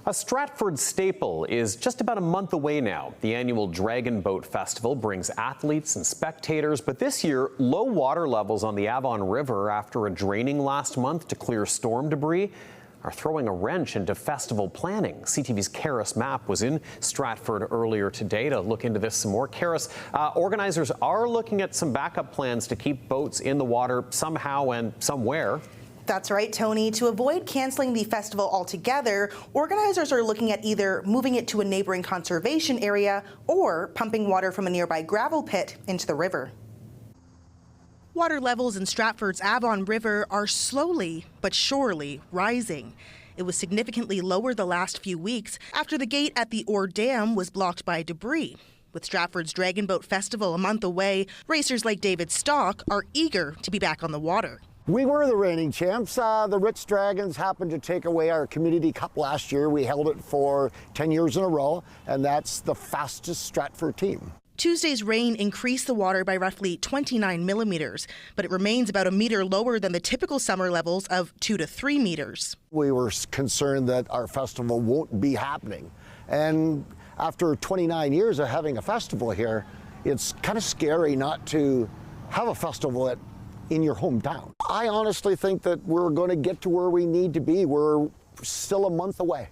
A Stratford staple is just about a month away now. The annual Dragon Boat Festival brings athletes and spectators, but this year, low water levels on the Avon River after a draining last month to clear storm debris are throwing a wrench into festival planning. CTV's Karis Mapp was in Stratford earlier today to look into this some more. Karis, organizers are looking at some backup plans to keep boats in the water somehow and somewhere. That's right, Tony. To avoid canceling the festival altogether, organizers are looking at either moving it to a neighboring conservation area or pumping water from a nearby gravel pit into the river. Water levels in Stratford's Avon River are slowly but surely rising. It was significantly lower the last few weeks after the gate at the Ore Dam was blocked by debris. With Stratford's Dragon Boat Festival a month away, racers like David Stock are eager to be back on the water. We were the reigning champs. The Rich Dragons happened to take away our Community Cup last year. We held it for 10 years in a row, and that's the fastest Stratford team. Tuesday's rain increased the water by roughly 29 millimeters, but it remains about a meter lower than the typical summer levels of 2 to 3 meters. We were concerned that our festival won't be happening. And after 29 years of having a festival here, it's kind of scary not to have a festival in your hometown. I honestly think that we're going to get to where we need to be. We're still a month away.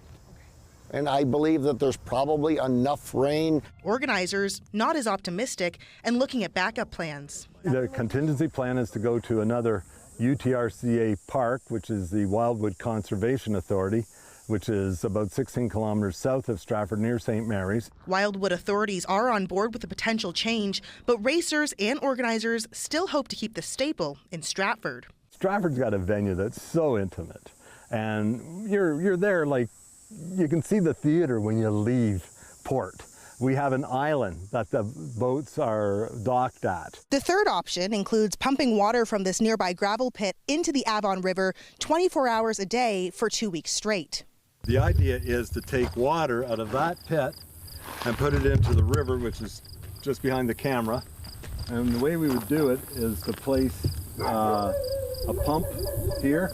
And I believe that there's probably enough rain. Organizers not as optimistic and looking at backup plans. The contingency plan is to go to another UTRCA park, which is the Wildwood Conservation Authority, which is about 16 kilometers south of Stratford near St. Mary's. Wildwood authorities are on board with the potential change, but racers and organizers still hope to keep the staple in Stratford. Stratford's got a venue that's so intimate, and you're there like you can see the theater when you leave port. We have an island that the boats are docked at. The third option includes pumping water from this nearby gravel pit into the Avon River 24 hours a day for 2 weeks straight. The idea is to take water out of that pit and put it into the river, which is just behind the camera. And the way we would do it is to place a pump here,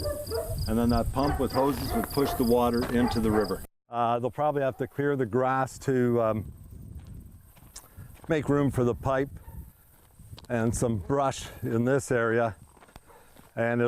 and then that pump with hoses would push the water into the river. They'll probably have to clear the grass to make room for the pipe and some brush in this area, and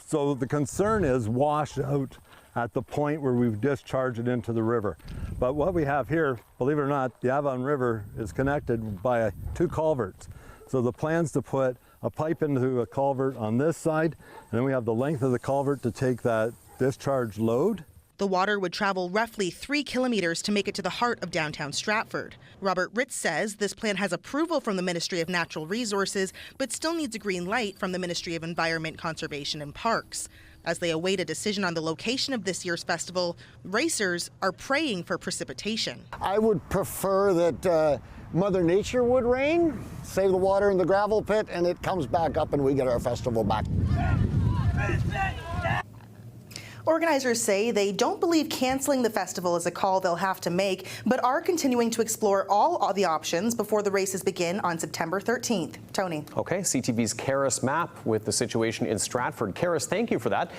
so the concern is wash out at the point where we discharge it into the river. But what we have here, believe it or not, the Avon River is connected by 2 culverts. So the plan's to put a pipe into a culvert on this side, and then we have the length of the culvert to take that discharge load. The water would travel roughly 3 kilometers to make it to the heart of downtown Stratford. Robert Ritz says this plan has approval from the Ministry of Natural Resources, but still needs a green light from the Ministry of Environment, Conservation and Parks. As they await a decision on the location of this year's festival, racers are praying for precipitation. I would prefer that Mother Nature would rain, save the water in the gravel pit, and it comes back up and we get our festival back. Organizers say they don't believe canceling the festival is a call they'll have to make, but are continuing to explore all the options before the races begin on September 13th. Tony. Okay, CTV's Karis Mapp with the situation in Stratford. Karis, thank you for that.